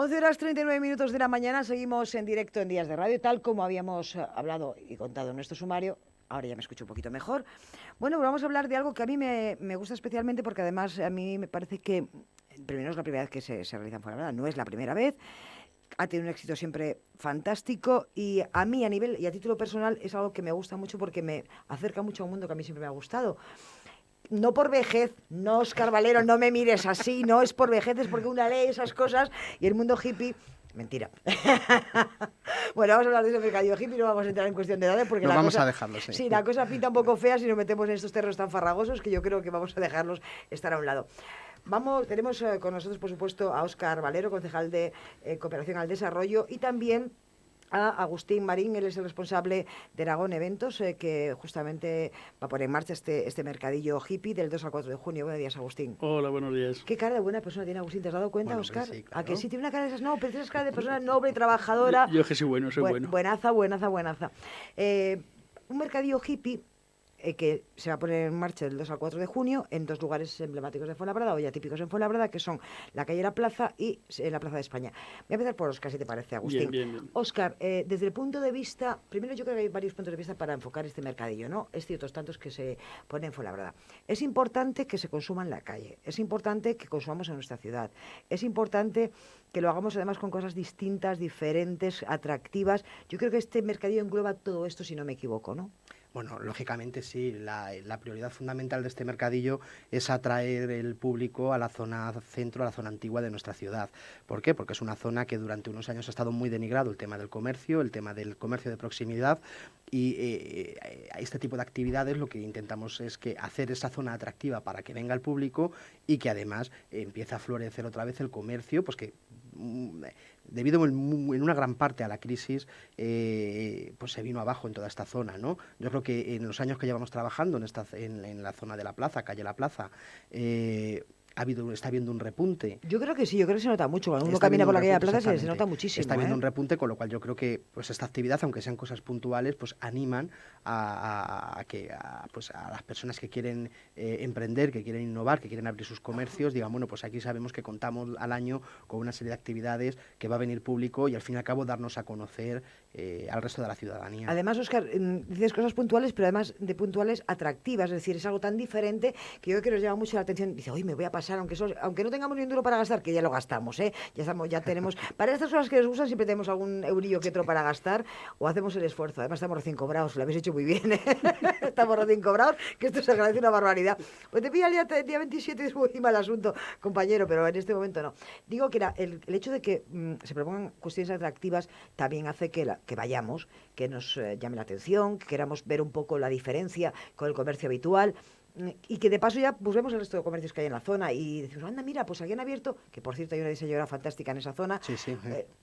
11:39 de la mañana, seguimos en directo en Días de Radio, tal como habíamos hablado y contado en nuestro sumario. Ahora ya me escucho un poquito mejor. Bueno, vamos a hablar de algo que a mí me gusta especialmente porque además a mí me parece que, primero, es la primera vez que se realiza en Fuenlabrada, no es la primera vez. Ha tenido un éxito siempre fantástico y a mí a nivel y a título personal es algo que me gusta mucho porque me acerca mucho a un mundo que a mí siempre me ha gustado. No por vejez, no, Óscar Valero, no me mires así, no es por vejez, es porque una lee esas cosas y el mundo hippie... Mentira. Bueno, vamos a hablar de ese mercadillo hippie, no vamos a entrar en cuestión de edades porque no, la vamos cosa, a dejarlo, sí. Sí, la cosa pinta un poco fea si nos metemos en estos terrenos tan farragosos que yo creo que vamos a dejarlos estar a un lado. Tenemos con nosotros, por supuesto, a Óscar Valero, concejal de Cooperación al Desarrollo, y también a Agustín Marín. Él es el responsable de Eragon Eventos, que justamente va a poner en marcha este mercadillo hippie del 2 al 4 de junio. Buenos días, Agustín. Hola, buenos días. ¿Qué cara de buena persona tiene Agustín? ¿Te has dado cuenta, Bueno, Óscar? sí, claro. ¿A que sí tiene una cara de esas? No, pero tienes cara de persona noble, trabajadora. Yo es que soy bueno, soy bueno. Buenaza. Un mercadillo hippie que se va a poner en marcha del 2 al 4 de junio en dos lugares emblemáticos de Fuenlabrada, o ya típicos en Fuenlabrada, que son la Calle La Plaza y la Plaza de España. Voy a empezar por Óscar, si te parece, Agustín. Bien. Óscar, desde el punto de vista... Primero, yo creo que hay varios puntos de vista para enfocar este mercadillo, ¿no? Es cierto, tantos que se ponen en Fuenlabrada. Es importante que se consuma en la calle, es importante que consumamos en nuestra ciudad, es importante que lo hagamos además con cosas distintas, diferentes, atractivas. Yo creo que este mercadillo engloba todo esto, si no me equivoco, ¿no? Bueno, lógicamente sí, la prioridad fundamental de este mercadillo es atraer el público a la zona centro, a la zona antigua de nuestra ciudad. ¿Por qué? Porque es una zona que durante unos años ha estado muy denigrado, el tema del comercio de proximidad, y este tipo de actividades lo que intentamos es que hacer esa zona atractiva para que venga el público y que además empiece a florecer otra vez el comercio, pues que debido en una gran parte a la crisis, pues se vino abajo en toda esta zona, ¿no? Yo creo que en los años que llevamos trabajando en la zona de la plaza, calle La Plaza, está habiendo un repunte. Yo creo que sí, yo creo que se nota mucho. Cuando uno camina por la calle de la plaza se nota muchísimo. Está habiendo un repunte, con lo cual yo creo que pues esta actividad, aunque sean cosas puntuales, pues animan a las personas que quieren emprender, que quieren innovar, que quieren abrir sus comercios, digan, bueno, pues aquí sabemos que contamos al año con una serie de actividades que va a venir público y al fin y al cabo darnos a conocer al resto de la ciudadanía. Además, Óscar, dices cosas puntuales, pero además de puntuales atractivas, es decir, es algo tan diferente que yo creo que nos llama mucho la atención. Dice, oye, me voy a pasar, aunque no tengamos ni un duro para gastar, que ya lo gastamos, ya tenemos, para estas cosas que nos gustan siempre tenemos algún eurillo que otro para gastar, o hacemos el esfuerzo. Además estamos recién cobrados, lo habéis hecho muy bien, estamos recién cobrados, que esto se agradece una barbaridad. Pues te pilla el día 27 es muy mal asunto, compañero, pero en este momento no. Digo que el hecho de que se propongan cuestiones atractivas también hace que vayamos, que nos llame la atención, que queramos ver un poco la diferencia con el comercio habitual. Y que de paso ya pues vemos el resto de comercios que hay en la zona y decimos, anda, mira, pues aquí han abierto, que por cierto hay una diseñadora fantástica en esa zona, sí.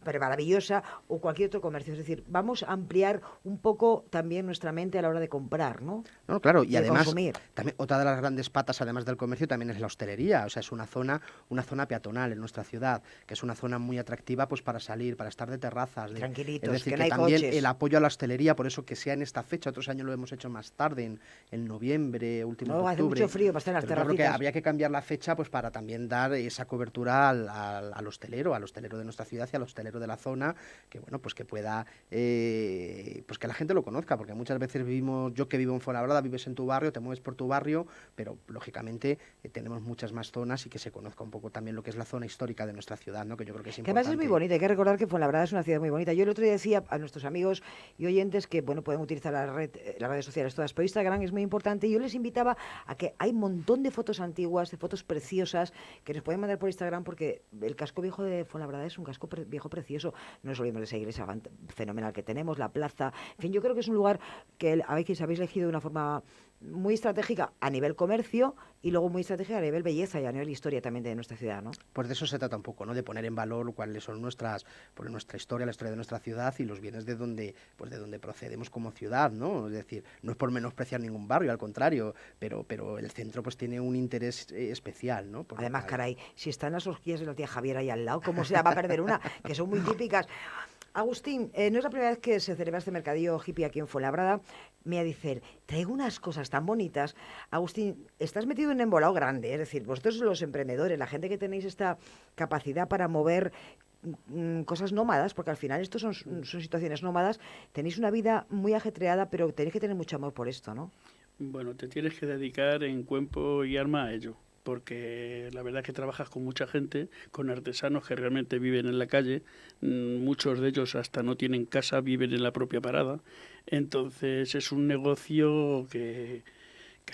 Pero maravillosa, o cualquier otro comercio. Es decir, vamos a ampliar un poco también nuestra mente a la hora de comprar, ¿no? No, claro, y además, consumir. También otra de las grandes patas, además del comercio, también es la hostelería. O sea, es una zona peatonal en nuestra ciudad, que es una zona muy atractiva pues para salir, para estar de terrazas. Tranquilitos, es decir, que no hay también coches. El apoyo a la hostelería, por eso que sea en esta fecha, otros años lo hemos hecho más tarde, en noviembre, último de octubre. Hace mucho frío para estar en las terracitas. Yo creo que habría que cambiar la fecha pues para también dar esa cobertura al hostelero de nuestra ciudad y al hostelero de la zona, que bueno, pues que pueda pues que la gente lo conozca, porque muchas veces yo que vivo en Fuenlabrada, vives en tu barrio, te mueves por tu barrio, pero lógicamente tenemos muchas más zonas y que se conozca un poco también lo que es la zona histórica de nuestra ciudad, ¿no? Que yo creo que es importante. Que además es muy bonita, hay que recordar que Fuenlabrada es una ciudad muy bonita. Yo el otro día decía a nuestros amigos y oyentes que bueno, pueden utilizar las redes sociales todas, pero Instagram es muy importante, y yo les invitaba a que hay un montón de fotos antiguas, de fotos preciosas que nos pueden mandar por Instagram, porque el casco viejo de Fuenlabrada es un casco viejo precioso. No nos olvidemos de esa iglesia fenomenal que tenemos, la plaza. En fin, yo creo que es un lugar que habéis elegido de una forma muy estratégica a nivel comercio y luego muy estratégica a nivel belleza y a nivel historia también de nuestra ciudad, ¿no? Pues de eso se trata un poco, ¿no? De poner en valor cuáles son nuestra historia, la historia de nuestra ciudad y los bienes de donde procedemos como ciudad, ¿no? Es decir, no es por menospreciar ningún barrio, al contrario, pero el centro pues tiene un interés especial, ¿no? Porque además, caray, si están las horquillas de la tía Javier ahí al lado, ¿cómo se la va a perder una? Que son muy típicas. Agustín, no es la primera vez que se celebra este mercadillo hippie aquí en Fuenlabrada. Me ha dicho, traigo unas cosas tan bonitas. Agustín, estás metido en un embolado grande, es decir, vosotros los emprendedores, la gente que tenéis esta capacidad para mover cosas nómadas, porque al final estos son situaciones nómadas. Tenéis una vida muy ajetreada, pero tenéis que tener mucho amor por esto, ¿no? Bueno, te tienes que dedicar en cuerpo y alma a ello, porque la verdad es que trabajas con mucha gente, con artesanos que realmente viven en la calle, muchos de ellos hasta no tienen casa, viven en la propia parada, entonces es un negocio que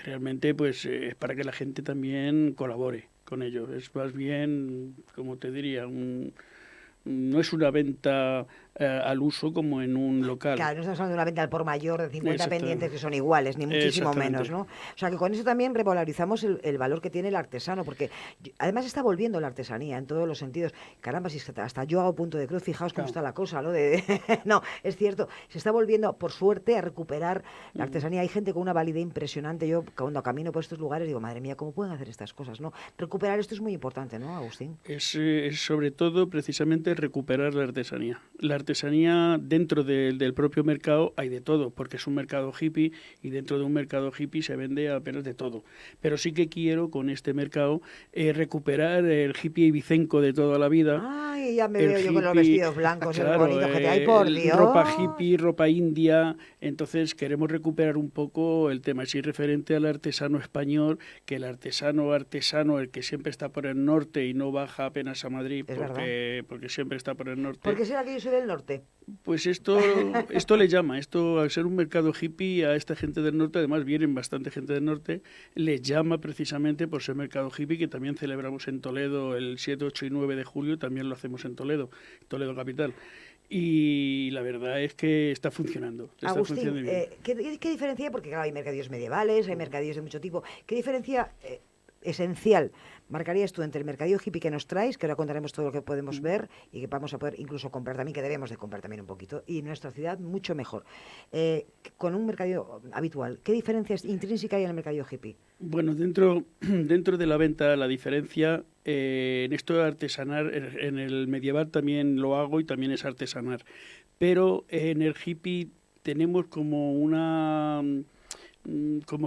realmente pues es para que la gente también colabore con ello, es más bien, como te diría, no es una venta al uso como en un local. Claro, no estamos hablando de una venta al por mayor de 50 pendientes que son iguales, ni muchísimo menos, ¿no? O sea, que con eso también revalorizamos el valor que tiene el artesano, porque además está volviendo la artesanía en todos los sentidos. Caramba, si es que hasta yo hago punto de cruz, fijaos cómo está la cosa, ¿no? No, es cierto, se está volviendo, por suerte, a recuperar la artesanía. Hay gente con una validez impresionante. Yo, cuando camino por estos lugares, digo, madre mía, ¿cómo pueden hacer estas cosas, no? Recuperar esto es muy importante, ¿no, Agustín? Es sobre todo, precisamente, recuperar la artesanía. La artesanía dentro del propio mercado hay de todo, porque es un mercado hippie y dentro de un mercado hippie se vende apenas de todo. Pero sí que quiero con este mercado recuperar el hippie ibicenco de toda la vida. Ay, ya me veo yo con los vestidos blancos, claro, el bonito que te hay, por Dios. Ropa hippie, ropa india. Entonces queremos recuperar un poco el tema. Es referente al artesano español, que el artesano, el que siempre está por el norte y no baja apenas a Madrid, porque siempre está por el norte. ¿Por qué será que yo soy del norte? Pues esto le llama, al ser un mercado hippie, a esta gente del norte, además vienen bastante gente del norte, le llama precisamente por ser mercado hippie, que también celebramos en Toledo el 7, 8 y 9 de julio, también lo hacemos en Toledo capital. Y la verdad es que está funcionando. Agustín, ¿qué diferencia hay? Porque claro, hay mercadillos medievales, hay mercadillos de mucho tipo. ¿Qué diferencia esencial marcarías tú entre el mercadillo hippie que nos traes, que ahora contaremos todo lo que podemos ver y que vamos a poder incluso comprar también, que debemos de comprar también un poquito, y nuestra ciudad mucho mejor, con un mercadillo habitual? ¿Qué diferencia intrínseca hay en el mercadillo hippie? Bueno, dentro de la venta, la diferencia en esto de artesanar, en el medieval también lo hago y también es artesanar, pero en el hippie tenemos como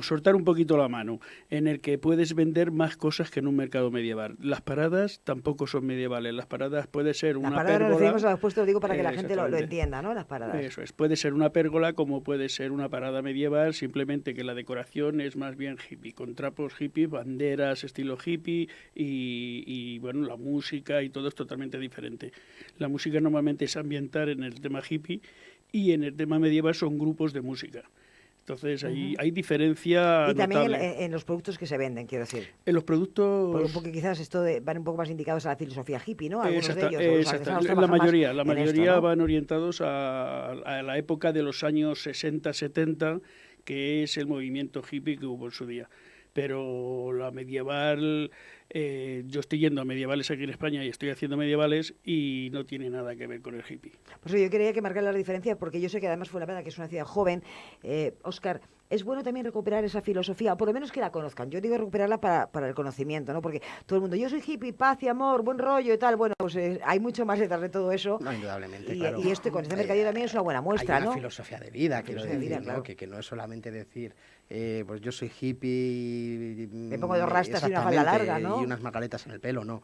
soltar un poquito la mano, en el que puedes vender más cosas que en un mercado medieval. Las paradas tampoco son medievales. Las paradas puede ser una pérgola. Las paradas nos referimos a los puestos, digo, para que la gente lo entienda, ¿no? Las paradas. Eso es. Puede ser una pérgola como puede ser una parada medieval, simplemente que la decoración es más bien hippie, con trapos hippie, banderas estilo hippie y bueno, la música y todo es totalmente diferente. La música normalmente es ambiental en el tema hippie y en el tema medieval son grupos de música. Entonces hay diferencia y también notable. En los productos que se venden, quiero decir. En los productos... Porque quizás van un poco más indicados a la filosofía hippie, ¿no? Algunos de ellos. Exacto. La mayoría esto, ¿no? van orientados a la época de los años 60, 70, que es el movimiento hippie que hubo en su día. Pero la medieval... yo estoy yendo a medievales aquí en España y estoy haciendo medievales y no tiene nada que ver con el hippie. Pues yo quería que marcar la diferencia porque yo sé que además Fuenlabrada, que es una ciudad joven, Óscar, es bueno también recuperar esa filosofía, o por lo menos que la conozcan. Yo digo recuperarla para el conocimiento, ¿no? Porque todo el mundo, yo soy hippie, paz y amor, buen rollo y tal. Bueno, pues hay mucho más detrás de todo eso. No, indudablemente, claro. Y con este mercadillo también es una buena muestra, hay ¿no? Una filosofía de vida, quiero decir, vida, ¿no? Claro. Que no es solamente decir, pues yo soy hippie... Me pongo dos rastas y una falda larga, ¿no? Y unas magaletas en el pelo, no.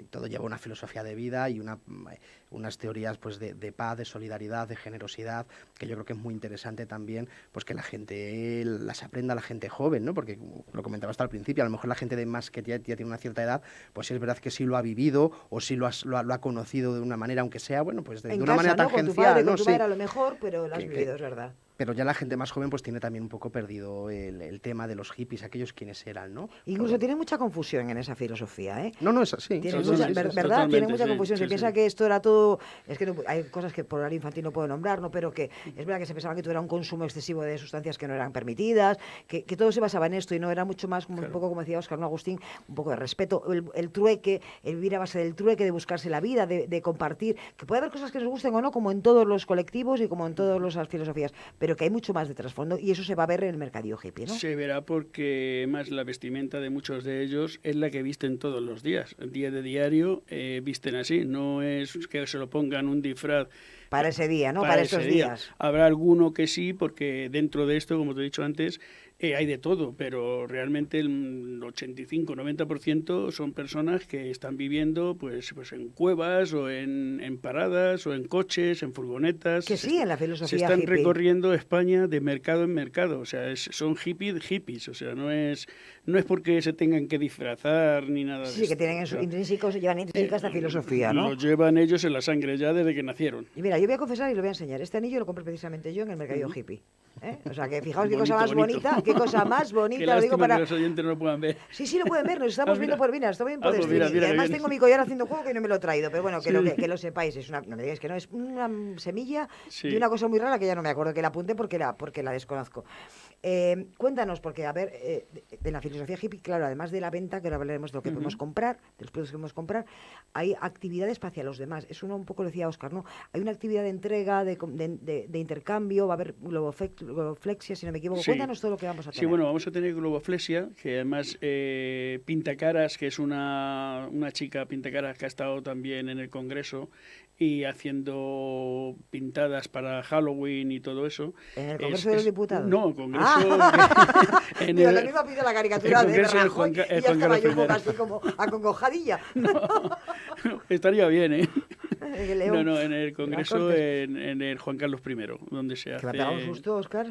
Todo lleva una filosofía de vida y unas teorías pues de paz, de solidaridad, de generosidad, que yo creo que es muy interesante también, pues que la gente las aprenda, la gente joven, ¿no? Porque lo comentaba hasta al principio, a lo mejor la gente de más que ya tiene una cierta edad, pues sí es verdad que sí lo ha vivido o sí lo ha conocido de una manera, aunque sea, bueno, pues de una manera tangencial, con tu padre, ¿no? Con tu madre a lo mejor, pero lo has vivido, es verdad. Pero ya la gente más joven pues tiene también un poco perdido el tema de los hippies, aquellos quienes eran, ¿no? Incluso tiene mucha confusión en esa filosofía, ¿eh? No, es así. Tiene ¿verdad? Tiene mucha confusión. Se piensa que esto era todo... Es que hay cosas que por horario infantil no puedo nombrar, ¿no? Pero que es verdad que se pensaba que todo era un consumo excesivo de sustancias que no eran permitidas, que todo se basaba en esto y no era mucho más, como un poco como decía Óscar, ¿no, Agustín? Un poco de respeto, el trueque, el vivir a base del trueque, de buscarse la vida, de compartir, que puede haber cosas que nos gusten o no, como en todos los colectivos y como en todas las filosofías, pero que hay mucho más detrás fondo y eso se va a ver en el mercadillo hippie, ¿no? Se verá porque más la vestimenta de muchos de ellos es la que visten todos los días. El día de diario visten así, no es que se lo pongan un disfraz para ese día, ¿no? Para estos ese día. días. Habrá alguno que sí, porque dentro de esto, como te he dicho antes, hay de todo, pero realmente el 85-90% son personas que están viviendo pues en cuevas o en paradas o en coches, en furgonetas. Que sí, en la filosofía se están hippie. recorriendo España de mercado en mercado, o sea, son hippies, o sea, no es porque se tengan que disfrazar ni nada de Sí, esto. que tienen en su intrínseco, llevan intrínseca esta filosofía, ¿no? Lo llevan ellos en la sangre ya desde que nacieron. Y mira, yo voy a confesar y lo voy a enseñar. Este anillo lo compré precisamente yo en el Mercadillo Hippie. O sea, que fijaos qué cosa más bonita, qué cosa más bonita. Qué Lo digo lástima para... que los oyentes no lo puedan ver. Sí, lo pueden ver, nos estamos viendo por Vinas, está bien por pues streaming. mira, Y además que bien. tengo mi collar haciendo juego que no me lo he traído, pero bueno, Sí. que lo sepáis. No me digáis que no, es una semilla Sí. de una cosa muy rara que ya no me acuerdo, que la apunté porque la desconozco. Cuéntanos, porque a ver, de la filosofía hippie, claro, además de la venta, que ahora hablaremos de lo que podemos comprar, de los productos que podemos comprar, hay actividades hacia los demás. Eso un poco lo decía Óscar, ¿no? Hay una actividad de entrega, de intercambio, va a haber globoflexia, si no me equivoco. Sí. Cuéntanos todo lo que vamos a tener. Sí, bueno, vamos a tener globoflexia, que además Pintacaras, que es una chica Pintacaras que ha estado también en el Congreso y haciendo pintadas para Halloween y todo eso. ¿En el Congreso de los Diputados? No, Congreso... En Digo, lo mismo pido la caricatura de Rajoy y ya estaba yo un poco así como acongojadilla. No, estaría bien, ¿eh? León. No, en el Congreso, en el Juan Carlos I, donde se hace... Que me ha pegado un susto, Óscar.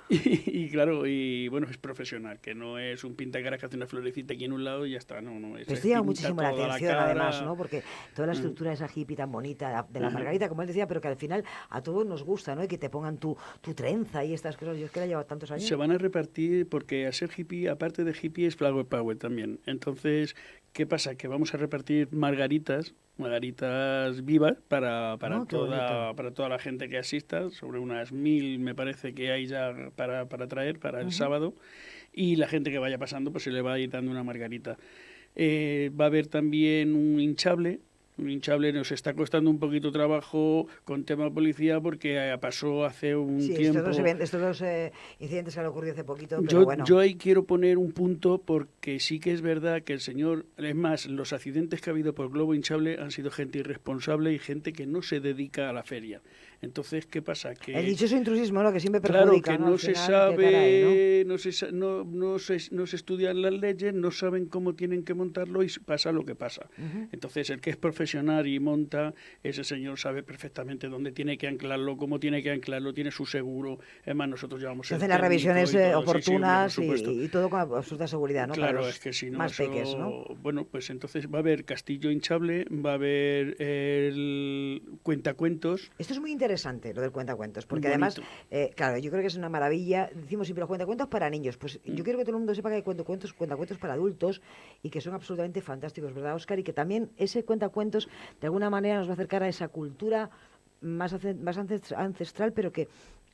Y claro, y bueno, es profesional, que no es un pintacaras que hace una florecita aquí en un lado y ya está, no. Pues te llama muchísimo la atención, además, ¿no? Porque toda la estructura de esa hippie tan bonita, de la margarita, como él decía, pero que al final a todos nos gusta, ¿no? Y que te pongan tu trenza y estas cosas. Yo es que la llevo tantos años. Se van a repartir, porque a ser hippie, aparte de hippie, es flower power también. Entonces, ¿qué pasa? Que vamos a repartir margaritas vivas para toda la gente que asista, sobre unas 1000 me parece que hay ya para traer para el sábado, y la gente que vaya pasando pues se le va a ir dando una margarita. Va a haber también un hinchable nos está costando un poquito trabajo con tema policía porque pasó hace un tiempo. Estos dos incidentes que han ocurrido hace poquito, pero bueno. Yo ahí quiero poner un punto porque sí que es verdad que el señor, es más, los accidentes que ha habido por globo hinchable han sido gente irresponsable y gente que no se dedica a la feria. Entonces, ¿qué pasa? Que el dichoso intrusismo, lo que siempre perjudica. Claro, que no se sabe, no se estudian las leyes, no saben cómo tienen que montarlo y pasa lo que pasa. Entonces, el que es profesional y monta, ese señor sabe perfectamente dónde tiene que anclarlo, cómo tiene que anclarlo, tiene su seguro. Además, nosotros llevamos... Se hacen las revisiones oportunas y todo con absoluta seguridad, ¿no? Claro, es que si no... Más peques, ¿no? Bueno, pues entonces va a haber castillo hinchable, va a haber el cuentacuentos. Esto es muy interesante, lo del cuentacuentos, porque además, claro, yo creo que es una maravilla. Decimos siempre cuentacuentos para niños. Pues yo quiero que todo el mundo sepa que hay cuentacuentos para adultos y que son absolutamente fantásticos, ¿verdad, Óscar? Y que también ese cuentacuentos de alguna manera nos va a acercar a esa cultura más ancestral, pero que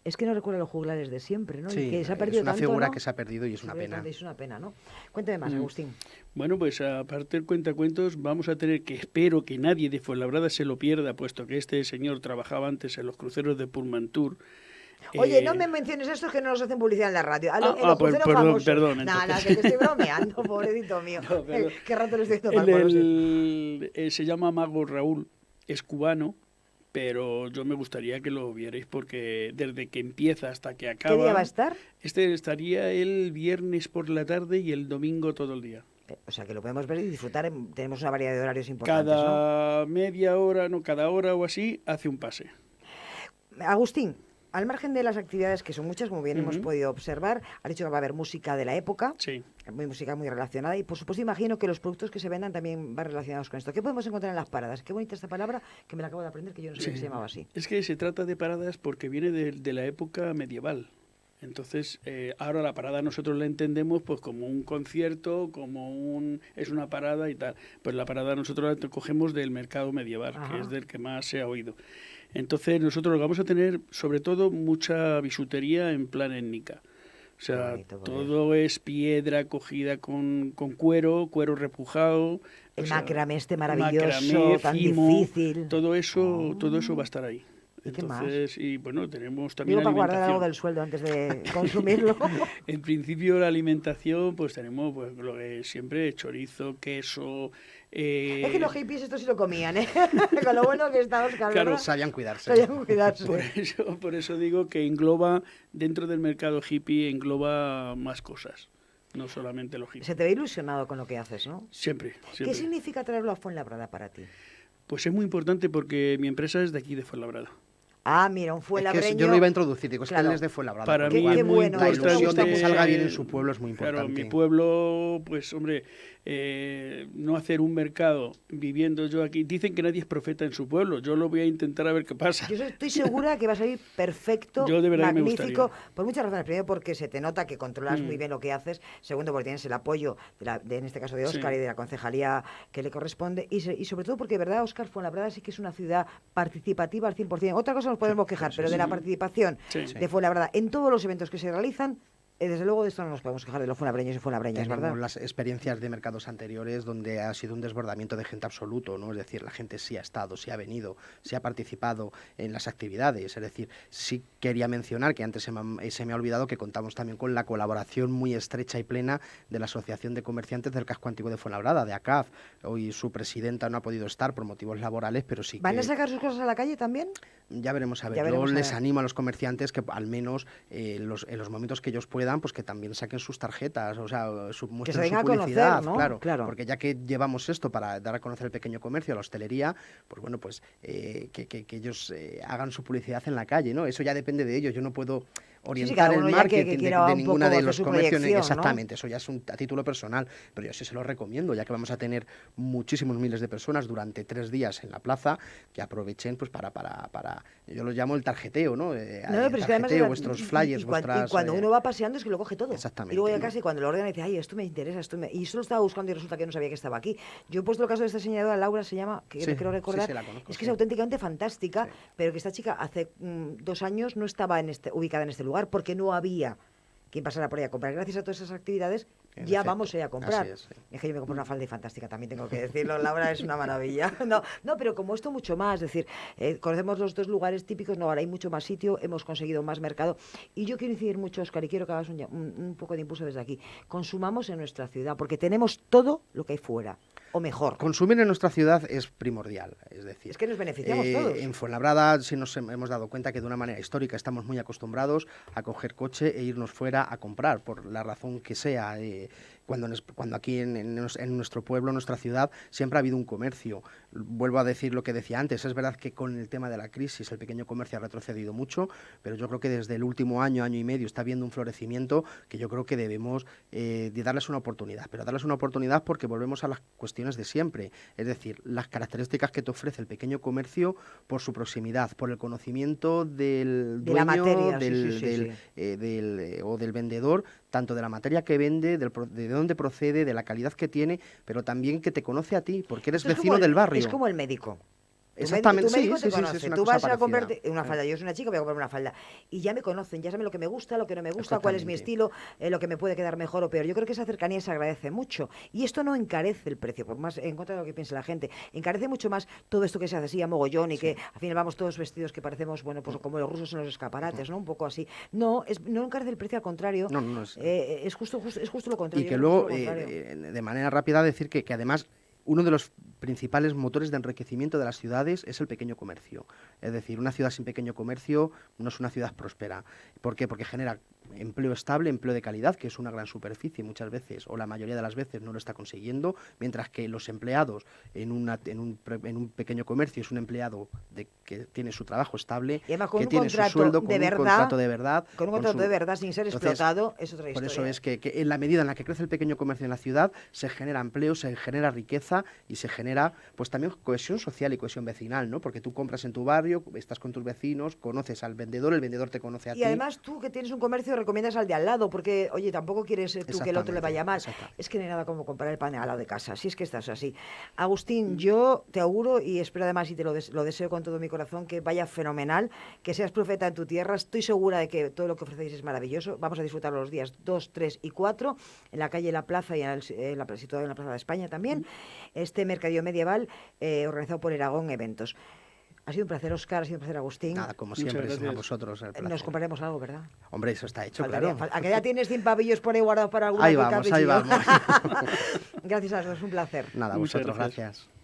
es que no recuerda los juglares de siempre, ¿no? Sí, y que se ha perdido es una tanto, figura ¿no? que se ha perdido y es una pena. Es una pena, ¿no? Cuéntame más, Agustín. Bueno, pues aparte del cuentacuentos vamos a tener que, espero que nadie de Fuenlabrada se lo pierda, puesto que este señor trabajaba antes en los cruceros de Pullmantur. Oye, no me menciones esto, que no nos hacen publicidad en la radio. Pues perdón. Nada, que te estoy bromeando, pobrecito mío. No, Qué rato le estoy tomando. Se llama Mago Raúl, es cubano, pero yo me gustaría que lo vierais porque desde que empieza hasta que acaba... ¿Qué día va a estar? Estaría el viernes por la tarde y el domingo todo el día. O sea, que lo podemos ver y disfrutar. Tenemos una variedad de horarios importantes, Cada media hora, cada hora o así, hace un pase. Agustín, al margen de las actividades, que son muchas, como bien hemos podido observar, ha dicho que va a haber música de la época, música muy relacionada, y por supuesto imagino que los productos que se vendan también van relacionados con esto. ¿Qué podemos encontrar en las paradas? Qué bonita esta palabra, que me la acabo de aprender, que yo no sabía que se llamaba así. Es que se trata de paradas porque viene de la época medieval. Entonces, ahora la parada nosotros la entendemos pues como un concierto, es una parada y tal. Pues la parada nosotros la cogemos del mercado medieval, que es del que más se ha oído. Entonces, nosotros vamos a tener, sobre todo, mucha bisutería en plan étnica. O sea, todo es piedra cogida con cuero repujado. El macramé maravilloso, tan fimo, difícil. Todo eso va a estar ahí. Entonces, y bueno, tenemos también Digo, para guardar alimentación. algo del sueldo antes de consumirlo. En principio la alimentación, pues tenemos pues lo que siempre, chorizo, queso. Es que los hippies esto sí lo comían, ¿eh? Con lo bueno que está Óscar, Claro, ¿verdad? Sabían cuidarse. Sabían cuidarse. Por eso digo que engloba, dentro del mercado hippie, engloba más cosas, no solamente los hippies. Se te ve ilusionado con lo que haces, ¿no? Siempre, ¿Qué siempre. significa traerlo a Fuenlabrada para ti? Pues es muy importante porque mi empresa es de aquí, de Fuenlabrada. Ah, mira, un Es que fuenlabreño. yo lo iba a introducir, digo, es Claro. que él es de Fuenlabrada. Para con mí lo cual, Qué es muy bueno, la esto me ilusión gusta de que mucho. salga bien en su pueblo es muy importante. Claro, mi pueblo, pues hombre, no hacer un mercado viviendo yo aquí. Dicen que nadie es profeta en su pueblo. Yo lo voy a intentar a ver qué pasa. Yo estoy segura que va a salir perfecto, Yo de verdad que me magnífico, gustaría. por muchas razones. Primero, porque se te nota que controlas muy bien lo que haces. Segundo, porque tienes el apoyo, en este caso de Óscar Sí. y de la concejalía que le corresponde. Y sobre todo porque, de verdad, Óscar, Fuenlabrada sí que es una ciudad participativa al 100%. Otra cosa nos podemos quejar, pero de la participación Sí. de Fuenlabrada en todos los eventos que se realizan, desde luego de esto no nos podemos quejar de los fuenlabreños y fuenlabreñas, Tenemos ¿verdad? las experiencias de mercados anteriores donde ha sido un desbordamiento de gente absoluto, ¿no? Es decir, la gente sí ha estado, sí ha venido, sí ha participado en las actividades. Es decir, sí quería mencionar que antes se me ha olvidado que contamos también con la colaboración muy estrecha y plena de la Asociación de Comerciantes del Casco Antiguo de Fuenlabrada, de ACAF. Hoy su presidenta no ha podido estar por motivos laborales, pero sí ¿Van que... a sacar sus cosas a la calle también? Ya veremos a ver. Ya veremos Yo a les ver. animo a los comerciantes que al menos en los momentos que ellos puedan, pues que también saquen sus tarjetas, o sea, muestren se venga su a conocer, publicidad, ¿no? claro, Claro. porque ya que llevamos esto para dar a conocer el pequeño comercio, la hostelería, pues bueno, pues que ellos hagan su publicidad en la calle, ¿no? Eso ya depende de ellos. Yo no puedo orientar cada uno el ya que marketing quiera de un ninguna poco de hacer los su comercios, proyección, ¿no? exactamente, eso ya es a título personal, pero yo sí se lo recomiendo, ya que vamos a tener muchísimos miles de personas durante 3 días en la plaza, que aprovechen pues para yo lo llamo el tarjeteo, ¿no? No, pero es que además Tarjeteo, vuestros flyers, y vuestras... cuando uno va paseando es que lo coge todo. Exactamente, Y luego ya ¿no? casi cuando lo ordena dice, ay, esto me interesa, y esto lo estaba buscando y resulta que no sabía que estaba aquí. Yo he puesto el caso de esta señora Laura, se llama, que Sí, creo recordar, sí, la conozco, es que sí. es auténticamente fantástica, Sí. pero que esta chica hace 2 años no estaba ubicada en este lugar porque no había quien pasara por ahí a comprar. Gracias a todas esas actividades En ya efecto, vamos a ir a comprar. así es, sí. Es que yo me compré una falda y fantástica, también tengo que decirlo, Laura, es una maravilla. No, pero como esto mucho más, es decir, conocemos los 2 lugares típicos, no, ahora hay mucho más sitio, hemos conseguido más mercado. Y yo quiero incidir mucho, Óscar, y quiero que hagas un poco de impulso desde aquí. Consumamos en nuestra ciudad, porque tenemos todo lo que hay fuera, o mejor. Consumir en nuestra ciudad es primordial, es decir... Es que nos beneficiamos todos. En Fuenlabrada sí nos hemos dado cuenta que de una manera histórica estamos muy acostumbrados a coger coche e irnos fuera a comprar, por la razón que sea. Cuando aquí en nuestro pueblo, nuestra ciudad, siempre ha habido un comercio. Vuelvo a decir lo que decía antes, es verdad que con el tema de la crisis el pequeño comercio ha retrocedido mucho, pero yo creo que desde el último año y medio está habiendo un florecimiento que yo creo que debemos de darles una oportunidad, pero darles una oportunidad porque volvemos a las cuestiones de siempre, es decir, las características que te ofrece el pequeño comercio por su proximidad, por el conocimiento del De la dueño, materia, o del vendedor, tanto de la materia que vende, de dónde procede, de la calidad que tiene, pero también que te conoce a ti, porque eres Esto es vecino como del barrio. Es como el médico. Exactamente, Tu médico sí, te sí, sí, conoce. es una Tú cosa vas a parecida. comprarte una falda. Yo soy una chica, voy a comprarme una falda. Y ya me conocen, ya saben lo que me gusta, lo que no me gusta, cuál es mi estilo, lo que me puede quedar mejor o peor. Yo creo que esa cercanía se agradece mucho. Y esto no encarece el precio, por más en contra de lo que piense la gente. Encarece mucho más todo esto que se hace así a mogollón y que al final vamos todos vestidos que parecemos, bueno, pues como los rusos en los escaparates, ¿no? Un poco así. No encarece el precio, al contrario. No, es justo lo contrario. Y que es luego, justo lo contrario. de manera rápida, decir que además uno de los principales motores de enriquecimiento de las ciudades es el pequeño comercio. Es decir, una ciudad sin pequeño comercio no es una ciudad próspera. ¿Por qué? Porque genera empleo estable, empleo de calidad, que es una gran superficie muchas veces, o la mayoría de las veces no lo está consiguiendo, mientras que los empleados en un pequeño comercio es un empleado que tiene su trabajo estable, Y además con que un tiene su contrato sueldo, de con un verdad, contrato de verdad. Con un con contrato su- de verdad, sin ser Entonces, explotado, es otra historia. Por eso es que en la medida en la que crece el pequeño comercio en la ciudad, se genera empleo, se genera riqueza y se genera pues también cohesión social y cohesión vecinal, ¿no? Porque tú compras en tu barrio, estás con tus vecinos, conoces al vendedor, el vendedor te conoce a ti. Y además tú que tienes un comercio recomiendas al de al lado, porque, oye, tampoco quieres tú que el otro le vaya mal. Es que no hay nada como comprar el pan al lado de casa, si es que estás así. Agustín, yo te auguro y espero además, y te lo deseo con todo mi corazón, que vaya fenomenal, que seas profeta en tu tierra. Estoy segura de que todo lo que ofrecéis es maravilloso. Vamos a disfrutar los días 2, 3 y 4 en la calle La Plaza y situado en la Plaza de España también. Este mercadillo medieval organizado por Eragon Eventos. Ha sido un placer, Óscar, ha sido un placer, Agustín. Nada, como Muchas siempre, es a gracias. vosotros el placer. Nos compraremos algo, ¿verdad? Hombre, eso está hecho, Faltaría, claro. ¿a que ya tienes 100 pavillos por ahí guardados para alguna Ahí que vamos, ahí caprichillo? vamos. Gracias a todos, un placer. Nada, Muchas vosotros, gracias. gracias.